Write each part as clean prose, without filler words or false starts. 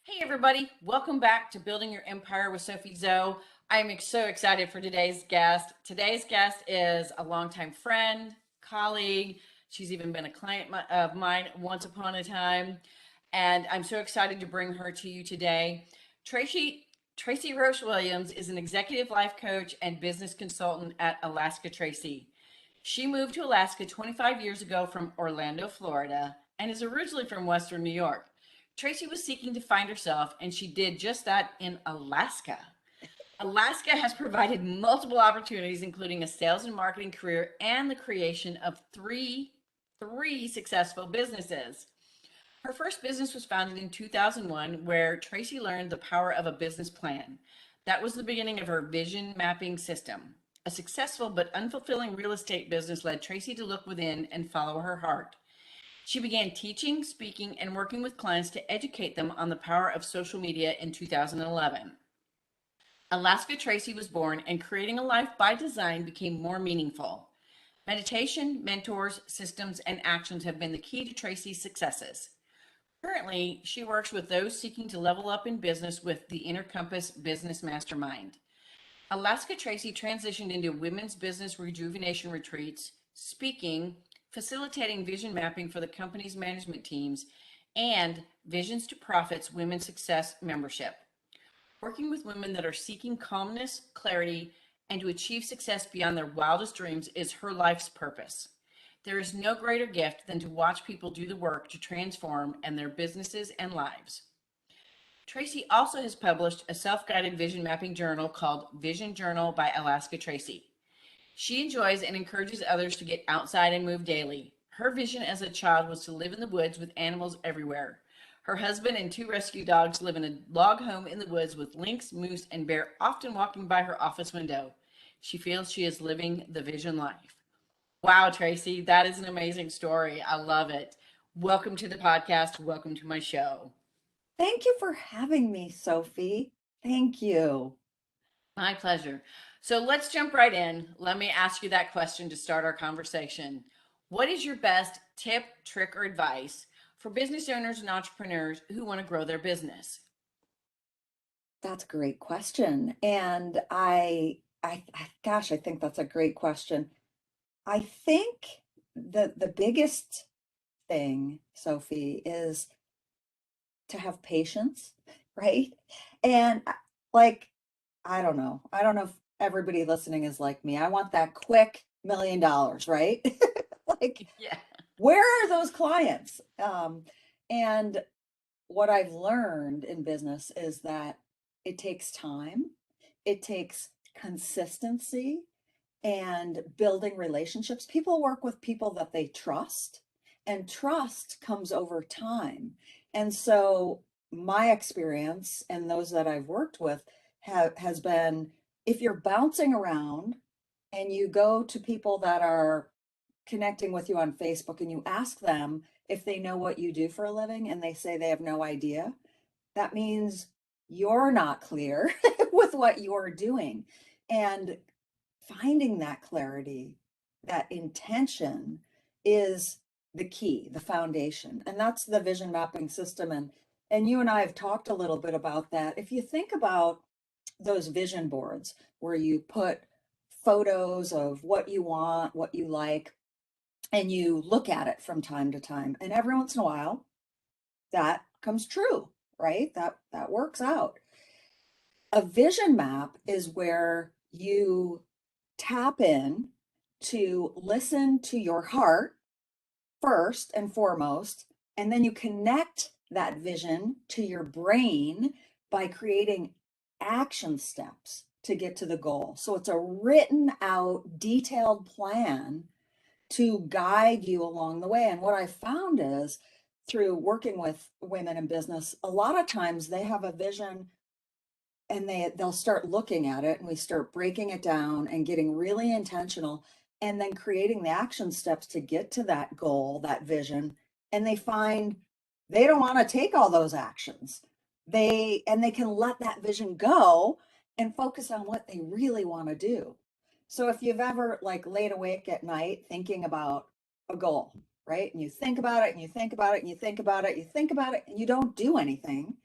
Hey everybody, welcome back to Building Your Empire with SophieZo. I'm so excited for today's guest. Today's guest is a longtime friend, colleague. She's even been a client of mine once upon a time. And I'm so excited to bring her to you today. Tracy Roesch Williams is an executive life coach and business consultant at Alaska Tracy. She moved to Alaska 25 years ago from Orlando, Florida, and is originally from Western New York. Tracy was seeking to find herself, and she did just that in Alaska. Alaska has provided multiple opportunities, including a sales and marketing career and the creation of three successful businesses. Her first business was founded in 2001, where Tracy learned the power of a business plan. That was the beginning of her vision mapping system. A successful but unfulfilling real estate business led Tracy to look within and follow her heart. She began teaching, speaking, and working with clients to educate them on the power of social media in 2011. Alaska Tracy was born, and creating a life by design became more meaningful. Meditation, mentors, systems, and actions have been the key to Tracy's successes. Currently, she works with those seeking to level up in business with the Inner Compass Business Mastermind. Alaska Tracy transitioned into women's business rejuvenation retreats, speaking, facilitating vision mapping for the company's management teams, and Visions to Profits Women's Success membership. Working with women that are seeking calmness, clarity, and to achieve success beyond their wildest dreams is her life's purpose. There is no greater gift than to watch people do the work to transform in their businesses and lives. Tracy also has published a self-guided vision mapping journal called Vision Journal by Alaska Tracy. She enjoys and encourages others to get outside and move daily. Her vision as a child was to live in the woods with animals everywhere. Her husband and two rescue dogs live in a log home in the woods with lynx, moose, and bear often walking by her office window. She feels she is living the vision life. Wow, Tracy, that is an amazing story. I love it. Welcome to the podcast. Welcome to my show. Thank you for having me, Sophie. Thank you. My pleasure. So let's jump right in. Let me ask you that question to start our conversation. What is your best tip, trick, or advice for business owners and entrepreneurs who want to grow their business? That's a great question. And gosh, I think that's a great question. I think the biggest thing, Sophie, is to have patience, right? And like, I don't know. I don't know if everybody listening is like me. I want that quick $1 million, right? Like, Yeah. where are those clients? And what I've learned in business is that it takes time, it takes consistency and building relationships. People work with people that they trust, and trust comes over time. And so my experience and those that I've worked with has been, if you're bouncing around and you go to people that are connecting with you on Facebook and you ask them if they know what you do for a living and they say they have no idea, that means you're not clear with what you're doing. And finding that clarity, that intention is the key, the foundation. And that's the vision mapping system. And you and I have talked a little bit about that. If you think about those vision boards where you put photos of what you want, what you like, and you look at it from time to time, and every once in a while that comes true, right? That works out. A vision map is where you tap in to listen to your heart first and foremost, and then you connect that vision to your brain by creating action steps to get to the goal. So it's a written out, detailed plan to guide you along the way. And what I found is through working with women in business, a lot of times they have a vision and they'll start looking at it, and we start breaking it down and getting really intentional and then creating the action steps to get to that goal, that vision. And they find they don't want to take all those actions. They can let that vision go and focus on what they really want to do. So if you've ever like laid awake at night thinking about a goal, right? And you think about it and you think about it and you think about it, you think about it and you don't do anything.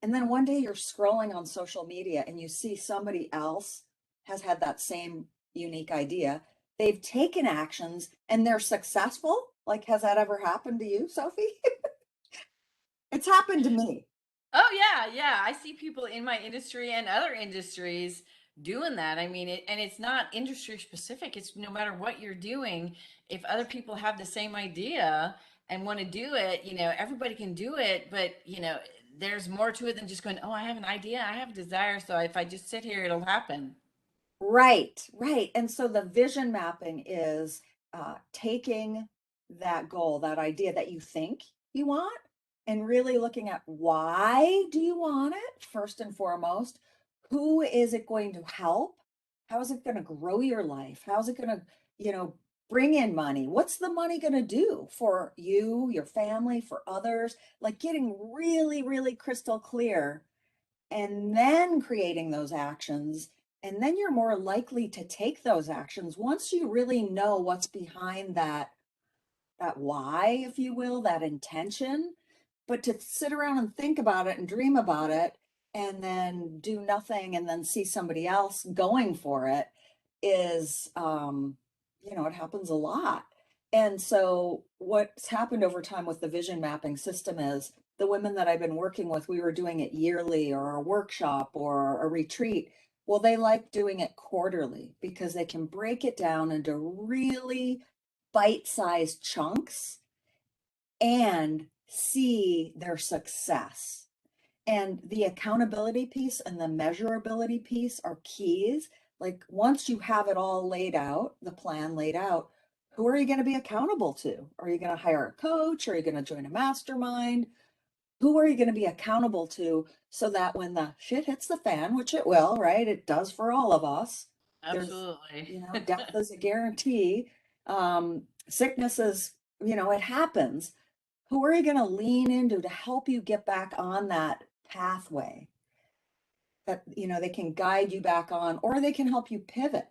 And then one day you're scrolling on social media and you see somebody else has had that same unique idea. They've taken actions and they're successful. Like, has that ever happened to you, Sophie? It's happened to me. Oh yeah, yeah. I see people in my industry and other industries doing that. I mean, and it's not industry specific. It's no matter what you're doing, if other people have the same idea and want to do it, everybody can do it, but there's more to it than just going, "Oh, I have an idea, I have a desire, so if I just sit here, it'll happen." Right, right. And so the vision mapping is taking that goal, that idea that you think you want, and really looking at why do you want it first and foremost? Who is it going to help? How is it going to grow your life? How is it going to, bring in money? What's the money going to do for you, your family, for others? Like getting really, really crystal clear and then creating those actions. And then you're more likely to take those actions once you really know what's behind that why, if you will, that intention. But to sit around and think about it and dream about it and then do nothing and then see somebody else going for it is, it happens a lot. And so what's happened over time with the vision mapping system is the women that I've been working with, we were doing it yearly or a workshop or a retreat. Well, they like doing it quarterly because they can break it down into really bite-sized chunks and see their success. And the accountability piece and the measurability piece are keys. Like once you have it all laid out, the plan laid out, who are you going to be accountable to? Are you going to hire a coach? Are you going to join a mastermind? Who are you going to be accountable to so that when the shit hits the fan, which it will, right? It does for all of us. There's, Absolutely. death is a guarantee. Sickness is, it happens. Who are you going to lean into to help you get back on that pathway that, they can guide you back on, or they can help you pivot?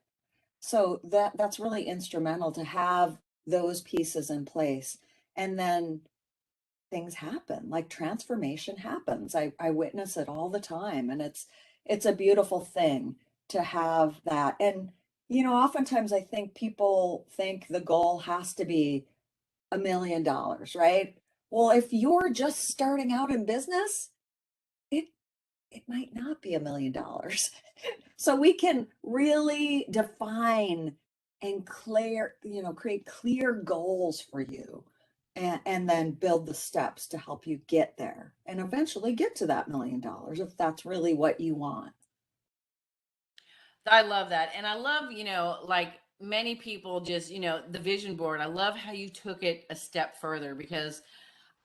So that's really instrumental to have those pieces in place. And then things happen, like transformation happens. I witness it all the time, and it's a beautiful thing to have that. And oftentimes I think people think the goal has to be $1 million, right? Well, if you're just starting out in business, it it might not be $1 million. So we can really define and create clear goals for you, and then build the steps to help you get there and eventually get to that $1 million if that's really what you want. I love that. And I love, like many people just, the vision board. I love how you took it a step further because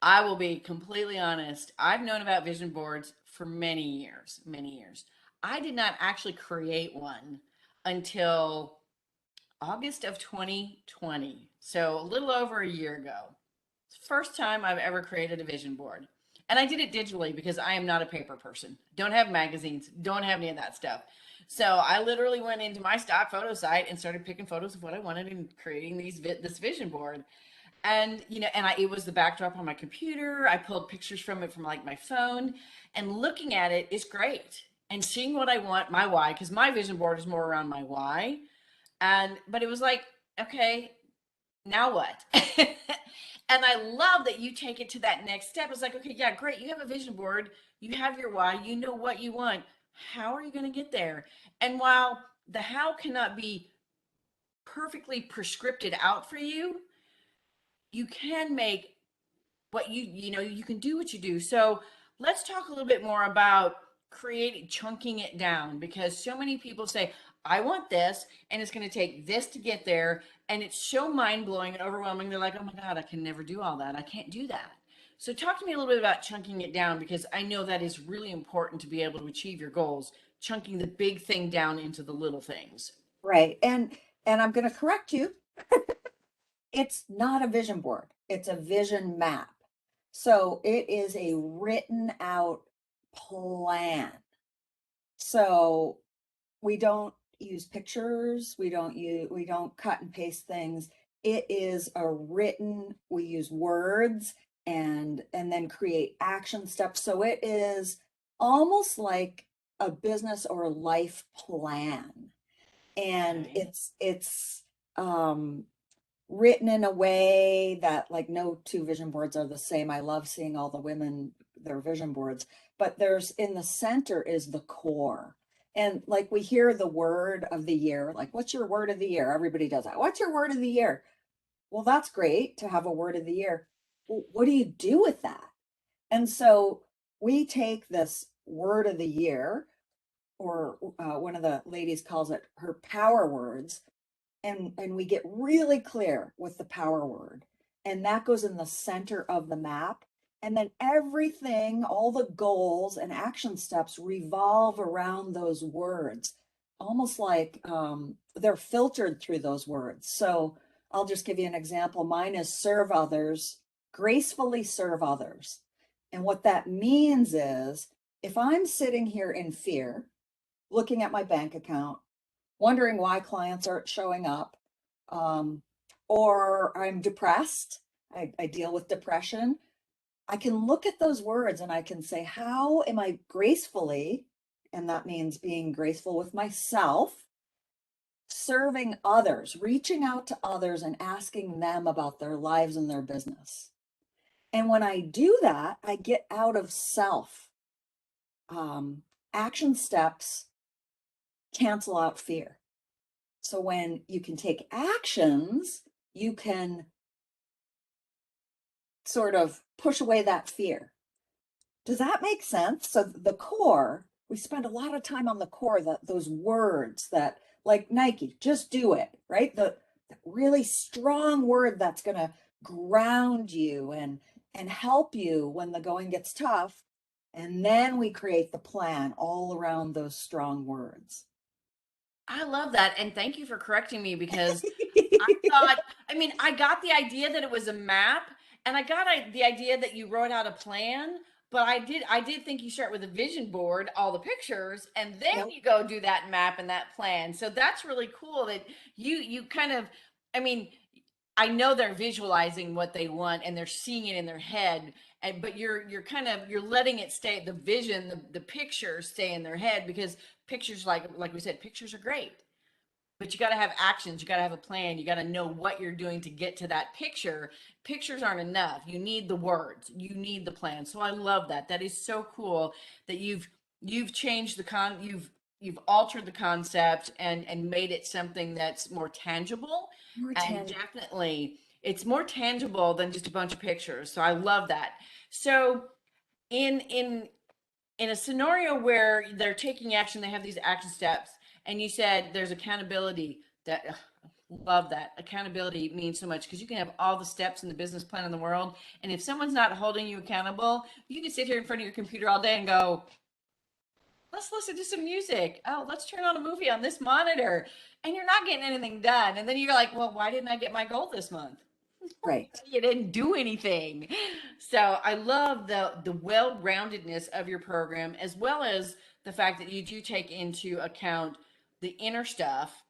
I will be completely honest. I've known about vision boards for many years, many years. I did not actually create one until August of 2020. So a little over a year ago. It's the first time I've ever created a vision board. And I did it digitally because I am not a paper person. Don't have magazines, don't have any of that stuff. So I literally went into my stock photo site and started picking photos of what I wanted and creating this vision board. And it was the backdrop on my computer. I pulled pictures from it from like my phone, and looking at it is great. And seeing what I want, my why, because my vision board is more around my why. But it was like, okay, now what? And I love that you take it to that next step. It's like, okay, yeah, great. You have a vision board, you have your why, you know what you want. How are you going to get there? And while the how cannot be perfectly prescripted out for you, you can make what you can do what you do. So let's talk a little bit more about creating chunking it down, because so many people say, I want this and it's going to take this to get there, and it's so mind-blowing and overwhelming. They're like, oh my god, I can never do all that, I can't do that. So talk to me a little bit about chunking it down, because I know that is really important to be able to achieve your goals, chunking the big thing down into the little things. Right. And I'm going to correct you. It's not a vision board. It's a vision map. So it is a written out plan. So we don't use pictures, we don't cut and paste things. It is a written, we use words and then create action steps. So it is almost like a business or life plan. And Okay. it's written in a way that, like, no two vision boards are the same. I love seeing all the women, their vision boards, but there's in the center is the core. And like we hear the word of the year, like, what's your word of the year? Everybody does that. What's your word of the year? Well, that's great to have a word of the year. Well, what do you do with that? And so we take this word of the year, or one of the ladies calls it her power words, and we get really clear with the power word, and that goes in the center of the map. And then everything, all the goals and action steps revolve around those words, almost like they're filtered through those words. So I'll just give you an example. Mine is serve others, gracefully serve others. And what that means is, if I'm sitting here in fear, looking at my bank account, wondering why clients aren't showing up, um, or I'm depressed, I deal with depression, I can look at those words and I can say, how am I gracefully, and that means being graceful with myself, serving others, reaching out to others and asking them about their lives and their business. And when I do that, I get out of self. Action steps cancel out fear. So when you can take actions, you can sort of push away that fear. Does that make sense? So the core, we spend a lot of time on the core, that those words that, like Nike, just do it, right? The really strong word that's going to ground you and help you when the going gets tough. And then we create the plan all around those strong words. I love that. And thank you for correcting me because I thought, I mean, I got the idea that it was a map and I got the idea that you wrote out a plan, but I did think you start with a vision board, all the pictures, and then Nope. you go do that map and that plan. So that's really cool that you kind of, I mean, I know they're visualizing what they want and they're seeing it in their head, and but you're kind of you're letting it stay, the vision, the pictures stay in their head, because pictures, like we said, pictures are great, but you got to have actions, you got to have a plan, you got to know what you're doing to get to that picture. Pictures aren't enough, you need the words, you need the plan. So I love that. That is so cool that you've changed you've altered the concept and made it something that's more tangible. More And tangible. definitely it's more tangible than just a bunch of pictures, so I love that. So in a scenario where they're taking action, they have these action steps, and you said there's accountability. That love that. Accountability means so much, because you can have all the steps in the business plan in the world, and if someone's not holding you accountable, you can sit here in front of your computer all day and go, let's listen to some music. Oh, let's turn on a movie on this monitor, and you're not getting anything done. And then you're like, well, why didn't I get my goal this month? Right. You didn't do anything. So I love the well-roundedness of your program, as well as the fact that you do take into account the inner stuff,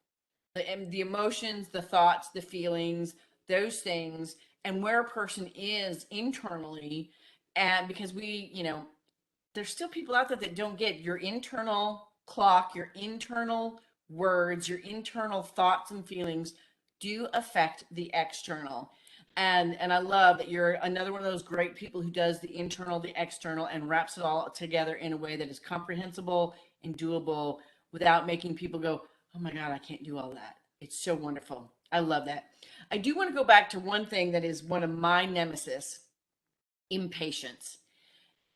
the emotions, the thoughts, the feelings, those things, and where a person is internally. And because there's still people out there that don't get your internal clock, your internal words, your internal thoughts and feelings do affect the external. And I love that you're another one of those great people who does the internal, the external, and wraps it all together in a way that is comprehensible and doable without making people go, oh my God, I can't do all that. It's so wonderful. I love that. I do want to go back to one thing that is one of my nemesis: impatience.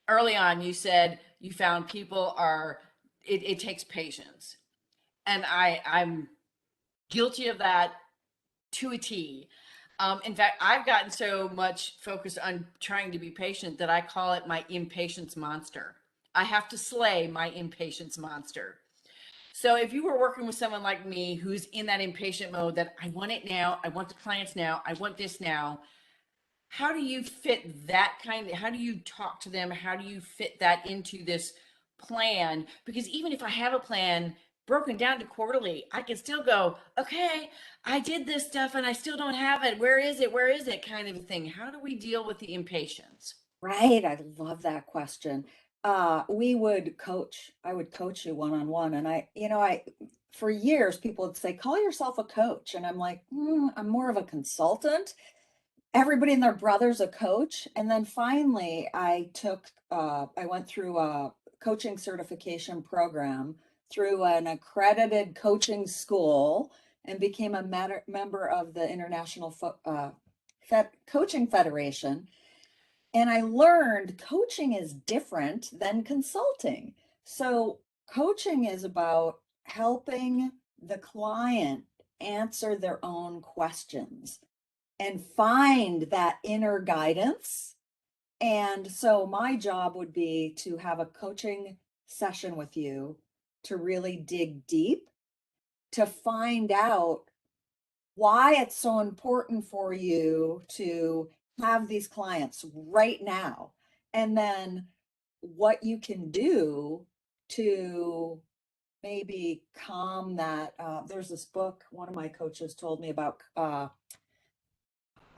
Early on you said you found people are, it takes patience, and I'm guilty of that to a T. In fact, I've gotten so much focused on trying to be patient that I call it my impatience monster. I have to slay my impatience monster. So if you were working with someone like me who's in that impatient mode, that I want it now, I want the clients now, I want this now, how do you fit that how do you talk to them, how do you fit that into this plan? Because even if I have a plan broken down to quarterly, I can still go, okay, I did this stuff and I still don't have it, where is it, kind of a thing. How do we deal with the impatience? Right. I love that question. we would coach. I would coach you one-on-one. And for years, people would say, call yourself a coach. And I'm like, I'm more of a consultant. Everybody and their brother's a coach. And then finally, I went through a coaching certification program through an accredited coaching school and became a member of the International Coaching Federation. And I learned coaching is different than consulting. So coaching is about helping the client answer their own questions and find that inner guidance. And so my job would be to have a coaching session with you to really dig deep to find out why it's so important for you to have these clients right now, and then what you can do to maybe calm that. There's this book one of my coaches told me about. I'm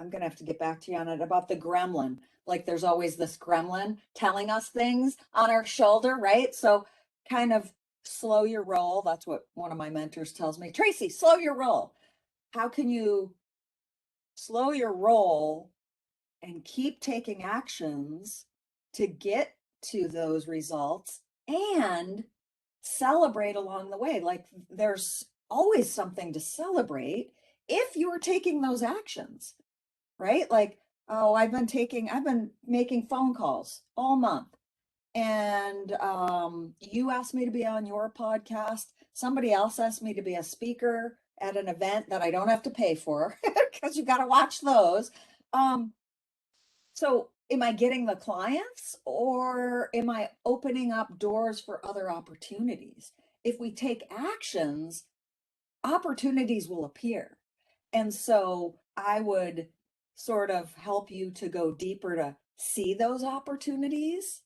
gonna have to get back to you on it, about the gremlin. Like there's always this gremlin telling us things on our shoulder, right? So kind of slow your roll. That's what one of my mentors tells me. Tracy, slow your roll. How can you slow your roll and keep taking actions to get to those results and celebrate along the way? Like there's always something to celebrate if you're taking those actions, right? Like, oh, I've been making phone calls all month. And you asked me to be on your podcast. Somebody else asked me to be a speaker at an event that I don't have to pay for because you got to watch those. Um, so am I getting the clients or am I opening up doors for other opportunities? If we take actions, opportunities will appear. And so I would sort of help you to go deeper to see those opportunities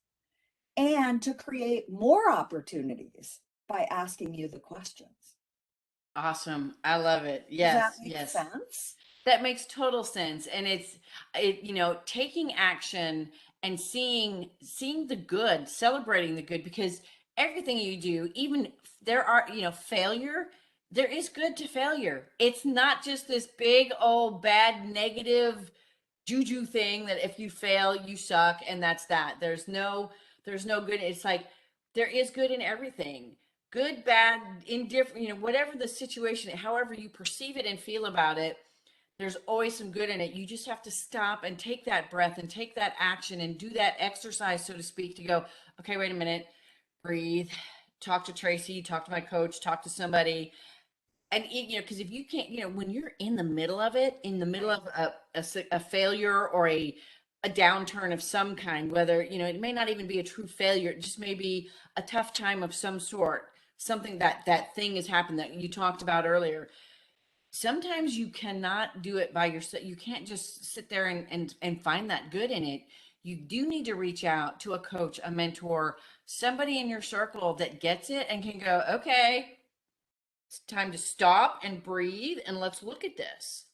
and to create more opportunities by asking you the questions. Awesome. I love it. Does that Yes, make yes. sense? That makes total sense. And taking action and seeing the good, celebrating the good, because everything you do, even there are, failure, there is good to failure. It's not just this big old bad negative juju thing that if you fail, you suck and that's that. There's no good. It's like there is good in everything. Good, bad, indifferent, whatever the situation, however you perceive it and feel about it, there's always some good in it. You just have to stop and take that breath and take that action and do that exercise, so to speak, to go, okay, wait a minute, breathe, talk to Tracy, talk to my coach, talk to somebody. And, because if you can't, when you're in the middle of it, in the middle of a failure or a downturn of some kind, whether, it may not even be a true failure, it just may be a tough time of some sort, something that thing has happened that you talked about earlier. Sometimes you cannot do it by yourself. You can't just sit there and find that good in it. You do need to reach out to a coach, a mentor, somebody in your circle that gets it and can go, okay, it's time to stop and breathe and let's look at this.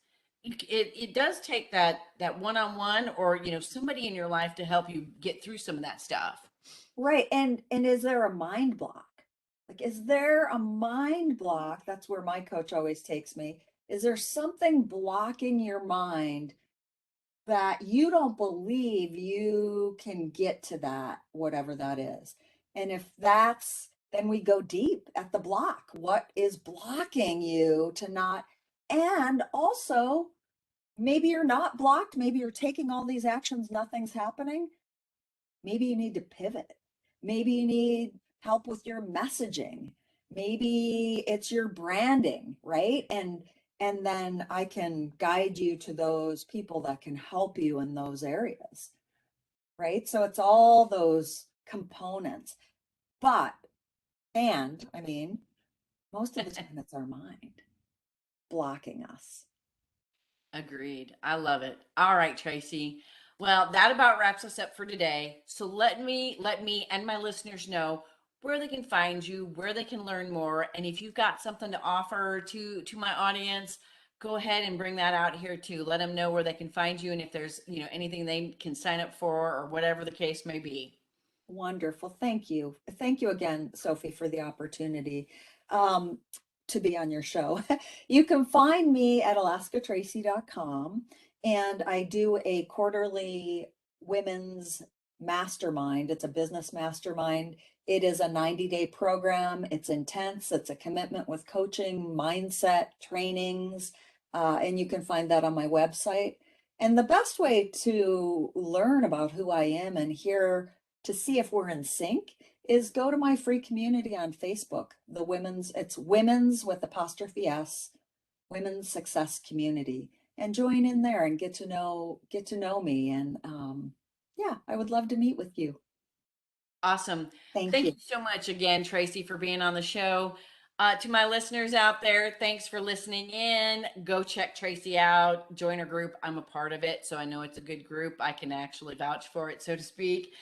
It does take that one-on-one or, somebody in your life to help you get through some of that stuff. Right. And is there a mind block? Like, is there a mind block? That's where my coach always takes me. Is there something blocking your mind that you don't believe you can get to that, whatever that is? And if that's, then we go deep at the block. What is blocking you to not? And also, maybe you're not blocked. Maybe you're taking all these actions, nothing's happening. Maybe you need to pivot. Maybe you need help with your messaging. Maybe it's your branding, right? And then I can guide you to those people that can help you in those areas, right? So it's all those components. But and I mean, most of the time it's our mind blocking us. Agreed. I love it. All right, Tracy. Well, that about wraps us up for today. So let me and my listeners know where they can find you, where they can learn more, and if you've got something to offer to my audience, go ahead and bring that out here too. Let them know where they can find you and if there's, anything they can sign up for or whatever the case may be. Wonderful. Thank you. Thank you again, Sophie, for the opportunity to be on your show. You can find me at alaskatracy.com, and I do a quarterly women's mastermind. It's a business mastermind. It is a 90-day program. It's intense. It's a commitment with coaching, mindset, trainings, and you can find that on my website. And the best way to learn about who I am and hear to see if we're in sync is go to my free community on Facebook, it's women's with apostrophe S, Women's Success Community, and join in there and get to know me. And yeah, I would love to meet with you. Awesome. Thank Thank you. you so much again, Tracy, for being on the show. To my listeners out there, thanks for listening in. Go check Tracy out, join her group. I'm a part of it, so I know it's a good group. I can actually vouch for it, so to speak.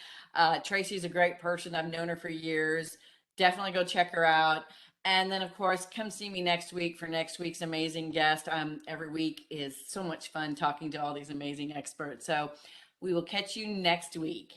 Tracy's a great person. I've known her for years. Definitely go check her out. And then, of course, come see me next week for next week's amazing guest. Every week is so much fun talking to all these amazing experts. So we will catch you next week.